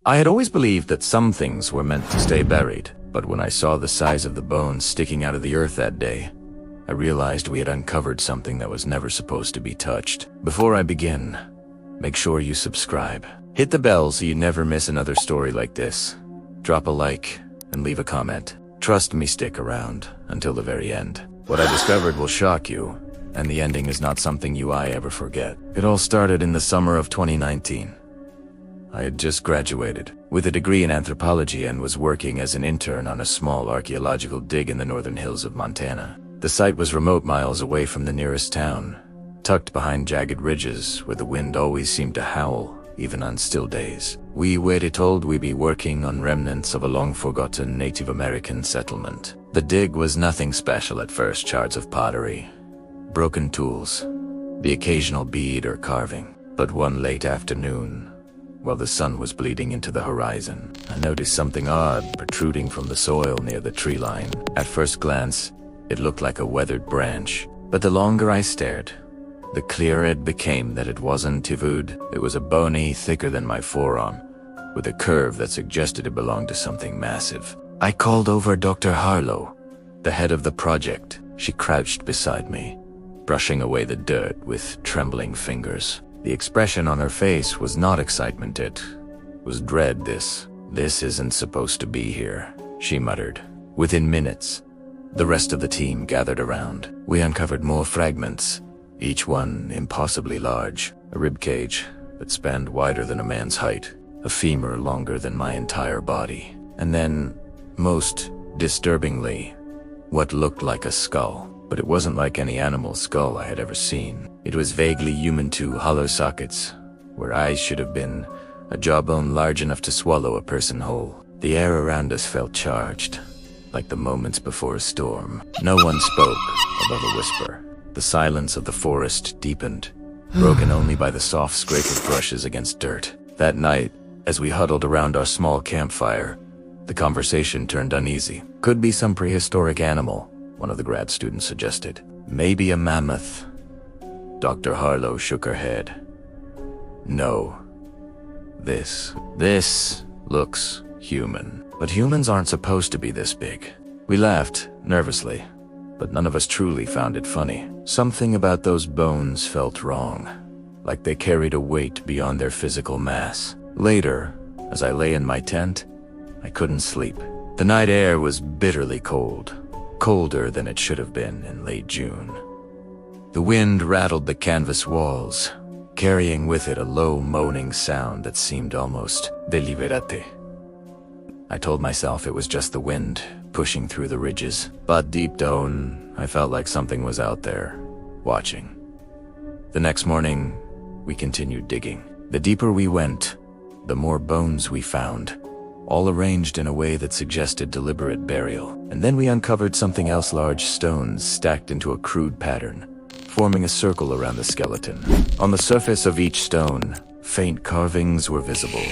I had always believed that some things were meant to stay buried, but when I saw the size of the bones sticking out of the earth that day, I realized we had uncovered something that was never supposed to be touched. Before I begin, make sure you subscribe. Hit the bell so you never miss another story like this. Drop a like and leave a comment. Trust me, stick around until the very end. What I discovered will shock you, and the ending is not something I ever forget. It all started in the summer of 2019. I had just graduated with a degree in anthropology and was working as an intern on a small archaeological dig in the northern hills of Montana. The site was remote miles away from the nearest town, tucked behind jagged ridges where the wind always seemed to howl, even on still days. We were told we'd be working on remnants of a long-forgotten Native American settlement. The dig was nothing special at first: shards of pottery, broken tools, the occasional bead or carving. But one late afternoon, while the sun was bleeding into the horizon, I noticed something odd protruding from the soil near the tree line. At first glance, it looked like a weathered branch, but the longer I stared, the clearer it became that it wasn't wood. It was a bony, thicker than my forearm, with a curve that suggested it belonged to something massive. I called over Dr. Harlow, the head of the project. She crouched beside me, brushing away the dirt with trembling fingers. The expression on her face was not excitement, it was dread. This isn't supposed to be here, she muttered. Within minutes, the rest of the team gathered around. We uncovered more fragments, each one impossibly large. A rib cage that spanned wider than a man's height, a femur longer than my entire body, and then, most disturbingly, what looked like a skull. But it wasn't like any animal skull I had ever seen. It was vaguely human, too: hollow sockets, where eyes should have been, a jawbone large enough to swallow a person whole. The air around us felt charged, like the moments before a storm. No one spoke above a whisper. The silence of the forest deepened, broken only by the soft scrape of brushes against dirt. That night, as we huddled around our small campfire, the conversation turned uneasy. Could be some prehistoric animal, one of the grad students suggested. Maybe a mammoth. Dr. Harlow shook her head. No. This looks human. But humans aren't supposed to be this big. We laughed, nervously, but none of us truly found it funny. Something about those bones felt wrong, like they carried a weight beyond their physical mass. Later, as I lay in my tent, I couldn't sleep. The night air was bitterly cold, colder than it should have been in late June. The wind rattled the canvas walls, carrying with it a low moaning sound that seemed almost deliberate. I told myself it was just the wind pushing through the ridges, but deep down, I felt like something was out there, watching. The next morning, we continued digging. The deeper we went, the more bones we found, all arranged in a way that suggested deliberate burial. And then we uncovered something else: large stones stacked into a crude pattern, forming a circle around the skeleton. On the surface of each stone, faint carvings were visible.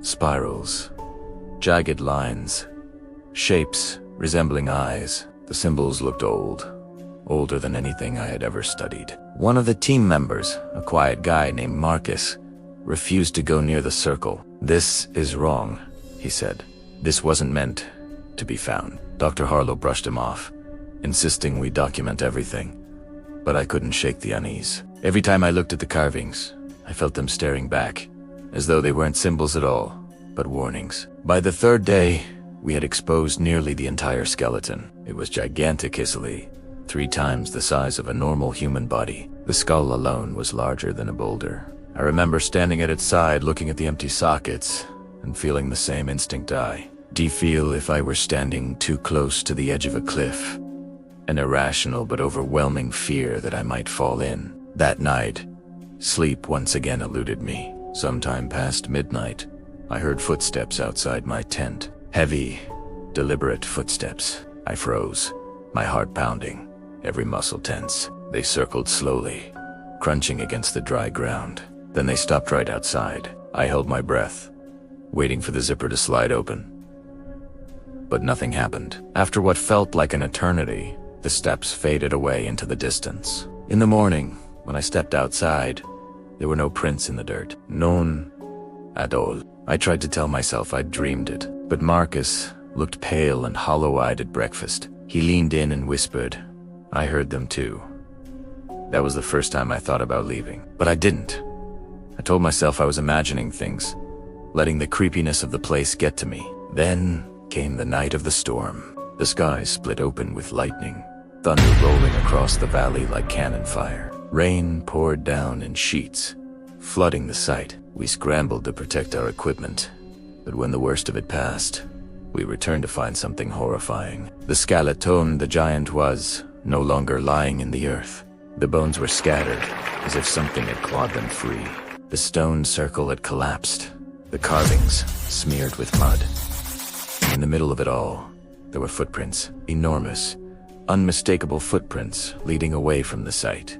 Spirals, jagged lines, shapes resembling eyes. The symbols looked old, older than anything I had ever studied. One of the team members, a quiet guy named Marcus, refused to go near the circle. "This is wrong," he said. "This wasn't meant to be found." Dr. Harlow brushed him off, insisting we document everything. But I couldn't shake the unease. Every time I looked at the carvings, I felt them staring back, as though they weren't symbols at all, but warnings. By the third day, we had exposed nearly the entire skeleton. It was gigantic, easily 3 times the size of a normal human body. The skull alone was larger than a boulder. I remember standing at its side, looking at the empty sockets, and feeling the same instinct do you feel if I were standing too close to the edge of a cliff? An irrational but overwhelming fear that I might fall in. That night, sleep once again eluded me. Sometime past midnight, I heard footsteps outside my tent. Heavy, deliberate footsteps. I froze, my heart pounding, every muscle tense. They circled slowly, crunching against the dry ground. Then they stopped right outside. I held my breath, waiting for the zipper to slide open. But nothing happened. After what felt like an eternity, the steps faded away into the distance. In the morning, when I stepped outside, there were no prints in the dirt. None at all. I tried to tell myself I'd dreamed it, but Marcus looked pale and hollow-eyed at breakfast. He leaned in and whispered, "I heard them too." That was the first time I thought about leaving, but I didn't. I told myself I was imagining things, letting the creepiness of the place get to me. Then came the night of the storm. The sky split open with lightning, thunder rolling across the valley like cannon fire. Rain poured down in sheets, flooding the site. We scrambled to protect our equipment, but when the worst of it passed, we returned to find something horrifying. The skeleton the giant was no longer lying in the earth. The bones were scattered, as if something had clawed them free. The stone circle had collapsed, the carvings smeared with mud. In the middle of it all, there were footprints, enormous, unmistakable footprints leading away from the site.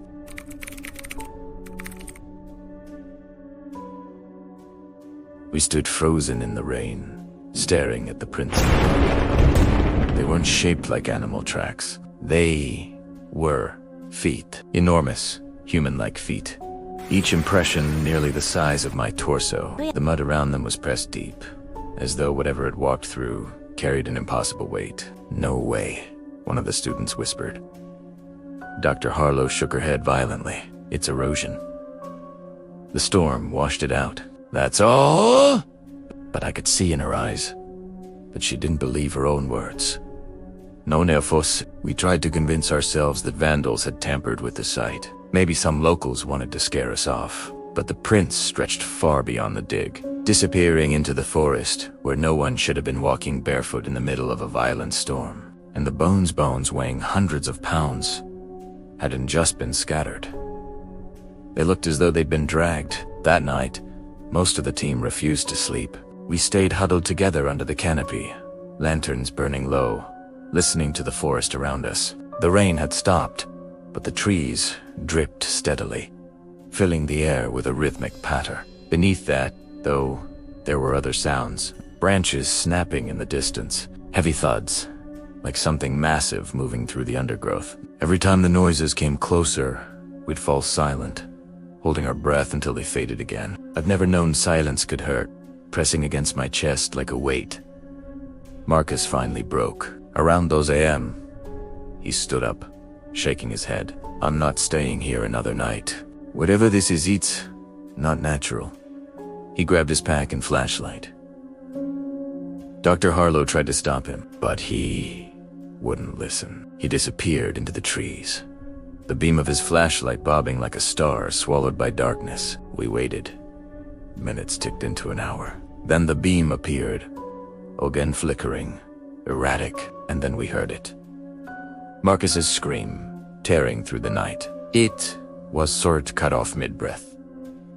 We stood frozen in the rain, staring at the prints. They weren't shaped like animal tracks. They were feet. Enormous, human-like feet. Each impression nearly the size of my torso. The mud around them was pressed deep, as though whatever it walked through carried an impossible weight. "No way," one of the students whispered. Dr. Harlow shook her head violently. "It's erosion. The storm washed it out." "That's all?" But I could see in her eyes that she didn't believe her own words. "No, Nerfos." We tried to convince ourselves that vandals had tampered with the site. Maybe some locals wanted to scare us off. But the prints stretched far beyond the dig, disappearing into the forest where no one should have been walking barefoot in the middle of a violent storm. And the bones weighing hundreds of pounds hadn't just been scattered. They looked as though they'd been dragged. That night, most of the team refused to sleep. We stayed huddled together under the canopy, lanterns burning low, listening to the forest around us. The rain had stopped, but the trees dripped steadily, filling the air with a rhythmic patter. Beneath that, though, there were other sounds. Branches snapping in the distance, heavy thuds, like something massive moving through the undergrowth. Every time the noises came closer, we'd fall silent, holding our breath until they faded again. I've never known silence could hurt, pressing against my chest like a weight. Marcus finally broke. Around those AM, he stood up, shaking his head. "I'm not staying here another night. Whatever this is, it's not natural." He grabbed his pack and flashlight. Dr. Harlow tried to stop him, but he wouldn't listen. He disappeared into the trees, the beam of his flashlight bobbing like a star swallowed by darkness. We waited. Minutes ticked into an hour. Then the beam appeared, again flickering, erratic, and then we heard it. Marcus's scream, tearing through the night. It was sort cut off mid-breath,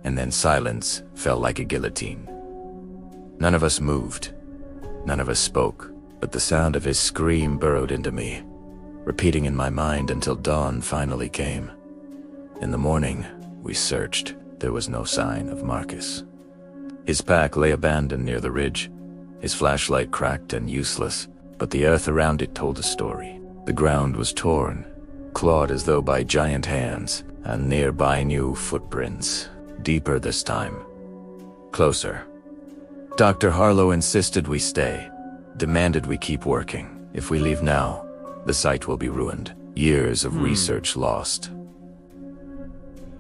and then silence fell like a guillotine. None of us moved. None of us spoke, but the sound of his scream burrowed into me, repeating in my mind until dawn finally came. In the morning, we searched. There was no sign of Marcus. His pack lay abandoned near the ridge, his flashlight cracked and useless, but the earth around it told a story. The ground was torn, clawed as though by giant hands, and nearby new footprints, deeper this time, closer. Dr. Harlow insisted we stay, demanded we keep working. If we leave now, the site will be ruined, years of research lost.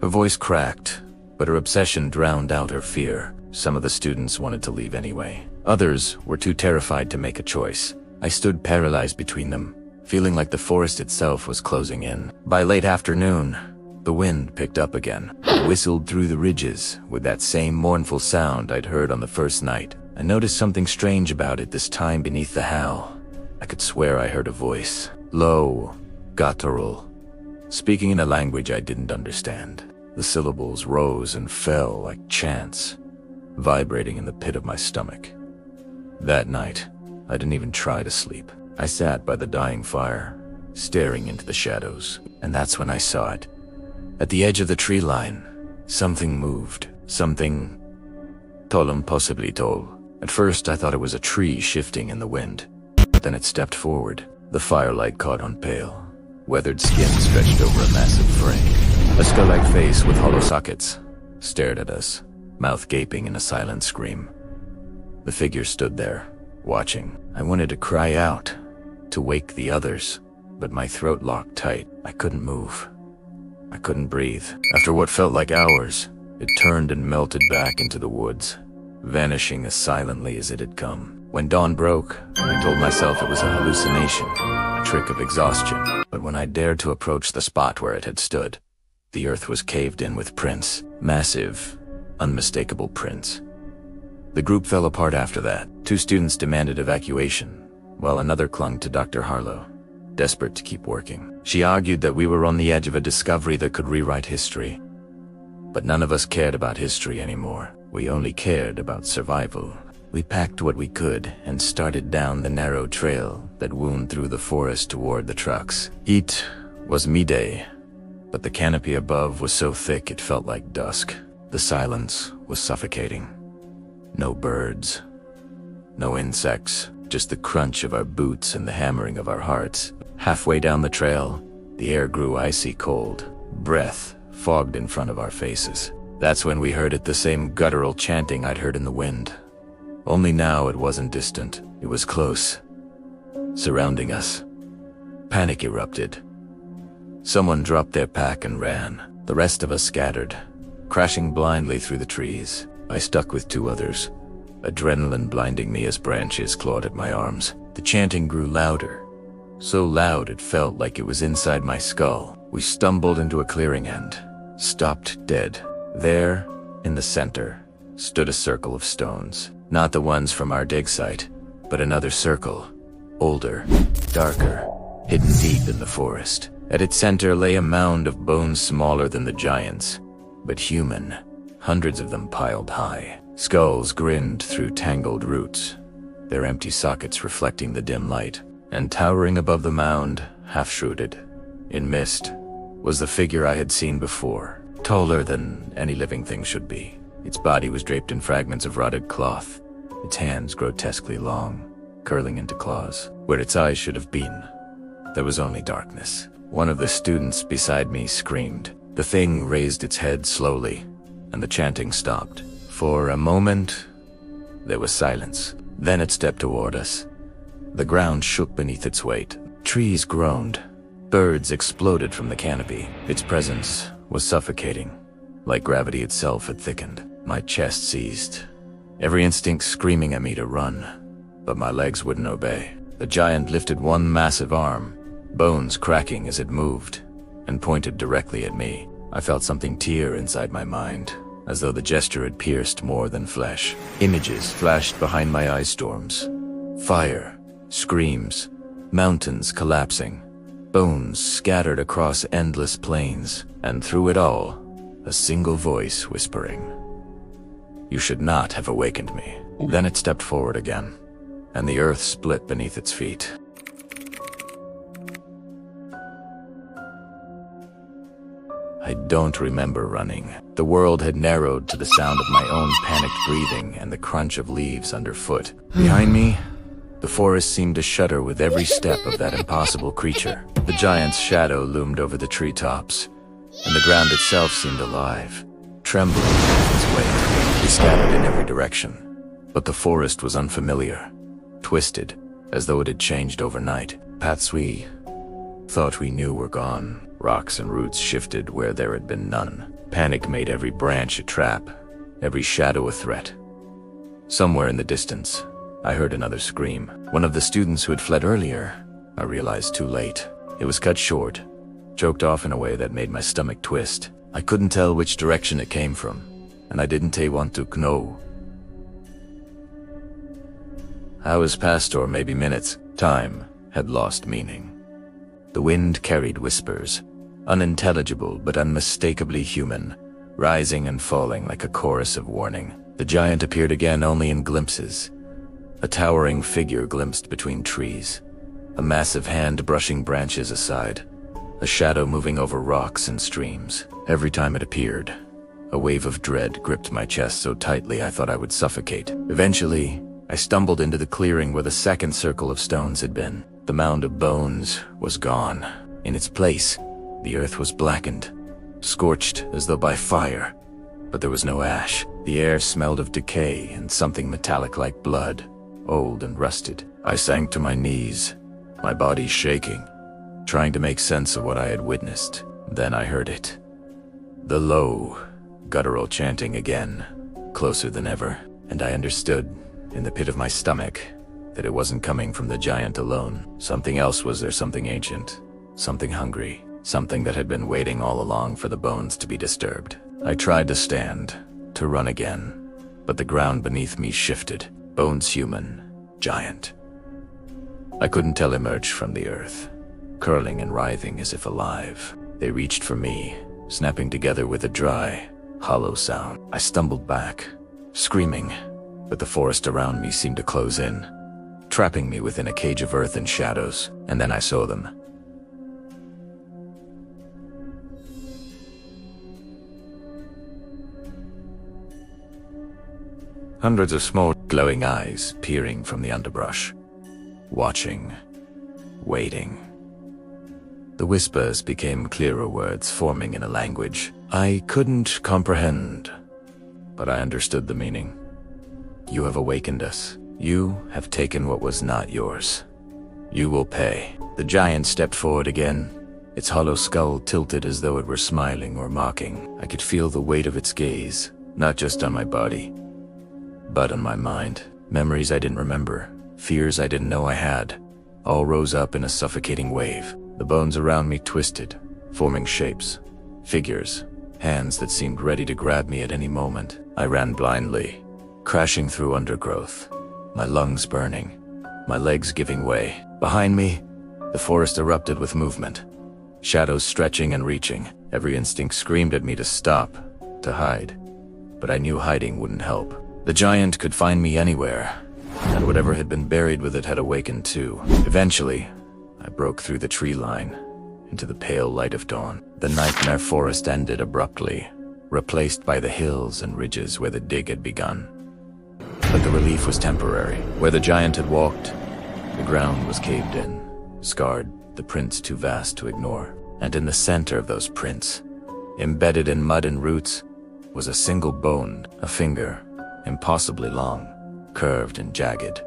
Her voice cracked, but her obsession drowned out her fear. Some of the students wanted to leave anyway. Others were too terrified to make a choice. I stood paralyzed between them, feeling like the forest itself was closing in. By late afternoon, the wind picked up again. It whistled through the ridges with that same mournful sound I'd heard on the first night. I noticed something strange about it this time beneath the howl. I could swear I heard a voice, low, guttural, speaking in a language I didn't understand. The syllables rose and fell like chants, vibrating in the pit of my stomach. That night, I didn't even try to sleep. I sat by the dying fire, staring into the shadows, and that's when I saw it. At the edge of the tree line, something moved. Something tall, impossibly tall. At first, I thought it was a tree shifting in the wind. But then it stepped forward. The firelight caught on pale, weathered skin stretched over a massive frame. A skull-like face with hollow sockets stared at us, mouth gaping in a silent scream. The figure stood there, watching. I wanted to cry out, to wake the others, but my throat locked tight. I couldn't move. I couldn't breathe. After what felt like hours, it turned and melted back into the woods, vanishing as silently as it had come. When dawn broke, I told myself it was a hallucination, a trick of exhaustion. But when I dared to approach the spot where it had stood, the earth was caved in with prints. Massive, unmistakable prints. The group fell apart after that. 2 students demanded evacuation, while another clung to Dr. Harlow, desperate to keep working. She argued that we were on the edge of a discovery that could rewrite history. But none of us cared about history anymore. We only cared about survival. We packed what we could and started down the narrow trail that wound through the forest toward the trucks. It was midday, but the canopy above was so thick it felt like dusk. The silence was suffocating. No birds, no insects, just the crunch of our boots and the hammering of our hearts. Halfway down the trail, the air grew icy cold. Breath fogged in front of our faces. That's when we heard it, the same guttural chanting I'd heard in the wind. Only now it wasn't distant, it was close, surrounding us. Panic erupted. Someone dropped their pack and ran. The rest of us scattered, crashing blindly through the trees. I stuck with 2 others, adrenaline blinding me as branches clawed at my arms. The chanting grew louder, so loud it felt like it was inside my skull. We stumbled into a clearing and stopped dead. There, in the center, stood a circle of stones. Not the ones from our dig site, but another circle, older, darker, hidden deep in the forest. At its center lay a mound of bones smaller than the giants, but human, hundreds of them piled high. Skulls grinned through tangled roots, their empty sockets reflecting the dim light. And towering above the mound, half-shrouded, in mist, was the figure I had seen before, taller than any living thing should be. Its body was draped in fragments of rotted cloth, its hands grotesquely long, curling into claws. Where its eyes should have been, there was only darkness. One of the students beside me screamed. The thing raised its head slowly, and the chanting stopped. For a moment, there was silence. Then it stepped toward us. The ground shook beneath its weight. Trees groaned. Birds exploded from the canopy. Its presence was suffocating, like gravity itself had thickened. My chest seized, every instinct screaming at me to run, but my legs wouldn't obey. The giant lifted one massive arm, bones cracking as it moved, and pointed directly at me. I felt something tear inside my mind, as though the gesture had pierced more than flesh. Images flashed behind my eye storms. Fire, screams, mountains collapsing, bones scattered across endless plains, and through it all, a single voice whispering, "You should not have awakened me." Then it stepped forward again, and the earth split beneath its feet. I don't remember running. The world had narrowed to the sound of my own panicked breathing and the crunch of leaves underfoot. Behind me, the forest seemed to shudder with every step of that impossible creature. The giant's shadow loomed over the treetops, and the ground itself seemed alive, trembling beneath its weight. We scattered in every direction, but the forest was unfamiliar, twisted, as though it had changed overnight. Paths we thought we knew were gone. Rocks and roots shifted where there had been none. Panic made every branch a trap, every shadow a threat. Somewhere in the distance, I heard another scream. One of the students who had fled earlier, I realized too late. It was cut short, choked off in a way that made my stomach twist. I couldn't tell which direction it came from, and I didn't want to know. Hours passed, or maybe minutes. Time had lost meaning. The wind carried whispers, unintelligible but unmistakably human, rising and falling like a chorus of warning. The giant appeared again only in glimpses. A towering figure glimpsed between trees, a massive hand brushing branches aside, a shadow moving over rocks and streams. Every time it appeared, a wave of dread gripped my chest so tightly I thought I would suffocate. Eventually, I stumbled into the clearing where the second circle of stones had been. The mound of bones was gone. In its place, the earth was blackened, scorched as though by fire. But there was no ash. The air smelled of decay and something metallic like blood, old and rusted. I sank to my knees, my body shaking, trying to make sense of what I had witnessed. Then I heard it. The low, guttural chanting again, closer than ever, and I understood, in the pit of my stomach, that it wasn't coming from the giant alone. Something else was there, something ancient, something hungry, something that had been waiting all along for the bones to be disturbed. I tried to stand, to run again, but the ground beneath me shifted. Bones human, giant. I couldn't tell emerged from the earth, curling and writhing as if alive. They reached for me, snapping together with a dry, hollow sound. I stumbled back, screaming, but the forest around me seemed to close in, trapping me within a cage of earth and shadows, and then I saw them. Hundreds of small, glowing eyes peering from the underbrush, watching, waiting. The whispers became clearer words forming in a language I couldn't comprehend, but I understood the meaning. You have awakened us. You have taken what was not yours. You will pay. The giant stepped forward again, its hollow skull tilted as though it were smiling or mocking. I could feel the weight of its gaze, not just on my body, but on my mind. Memories I didn't remember, fears I didn't know I had, all rose up in a suffocating wave. The bones around me twisted, forming shapes, figures, hands that seemed ready to grab me at any moment. I ran blindly, crashing through undergrowth, my lungs burning, my legs giving way. Behind me, the forest erupted with movement, shadows stretching and reaching. Every instinct screamed at me to stop, to hide, but I knew hiding wouldn't help. The giant could find me anywhere, and whatever had been buried with it had awakened too. Eventually, I broke through the tree line into the pale light of dawn. The nightmare forest ended abruptly, replaced by the hills and ridges where the dig had begun. But the relief was temporary. Where the giant had walked, the ground was caved in, scarred, the prints too vast to ignore. And in the center of those prints, embedded in mud and roots, was a single bone, a finger, impossibly long, curved and jagged.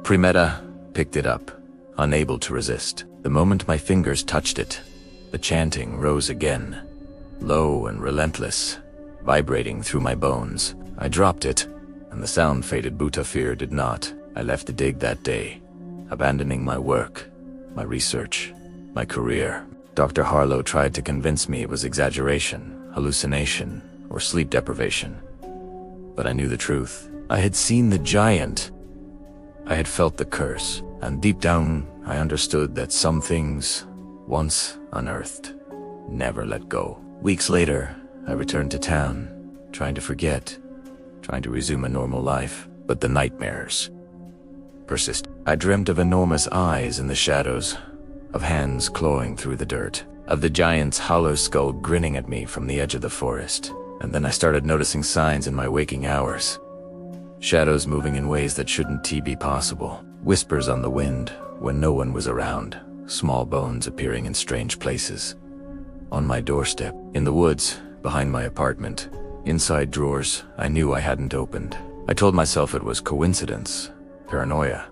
Primeta picked it up, unable to resist. The moment my fingers touched it, the chanting rose again, low and relentless, vibrating through my bones. I dropped it, and the sound faded. Butafir did not. I left the dig that day, abandoning my work, my research, my career. Dr. Harlow tried to convince me it was exaggeration, hallucination, or sleep deprivation. But I knew the truth. I had seen the giant. I had felt the curse, and deep down I understood that some things, once unearthed, never let go. Weeks later, I returned to town, trying to forget, trying to resume a normal life, but the nightmares persist. I dreamt of enormous eyes in the shadows, of hands clawing through the dirt, of the giant's hollow skull grinning at me from the edge of the forest. And then I started noticing signs in my waking hours. Shadows moving in ways that shouldn't be possible. Whispers on the wind when no one was around. Small bones appearing in strange places. On my doorstep, in the woods, behind my apartment. Inside drawers I knew I hadn't opened. I told myself it was coincidence, paranoia.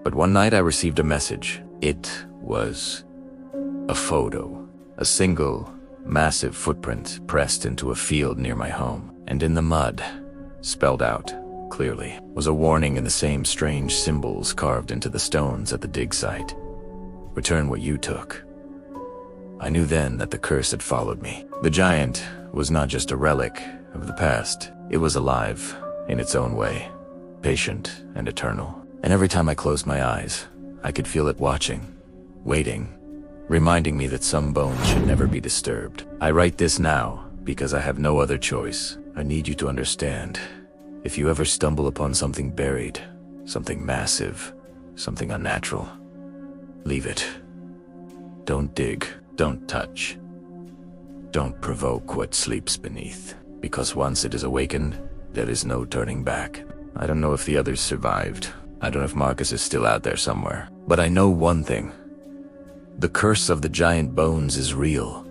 But one night I received a message. It was a photo. A single, massive footprint pressed into a field near my home. And in the mud, spelled out clearly, was a warning in the same strange symbols carved into the stones at the dig site. Return what you took. I knew then that the curse had followed me. The giant was not just a relic of the past. It was alive in its own way, patient and eternal. And every time I closed my eyes, I could feel it watching, waiting, reminding me that some bones should never be disturbed. I write this now because I have no other choice. I need you to understand. If you ever stumble upon something buried, something massive, something unnatural, leave it. Don't dig, don't touch. Don't provoke what sleeps beneath, because once it is awakened, there is no turning back. I don't know if the others survived. I don't know if Marcus is still out there somewhere. But I know one thing. The curse of the giant bones is real,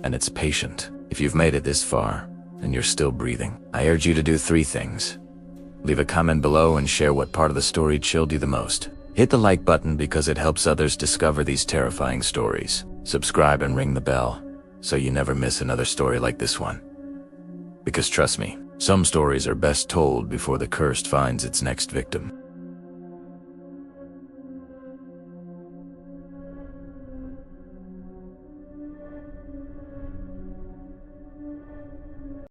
and it's patient. If you've made it this far, and you're still breathing. I urge you to do 3 things. Leave a comment below and share what part of the story chilled you the most. Hit the like button because it helps others discover these terrifying stories. Subscribe and ring the bell so you never miss another story like this one. Because trust me, some stories are best told before the cursed finds its next victim.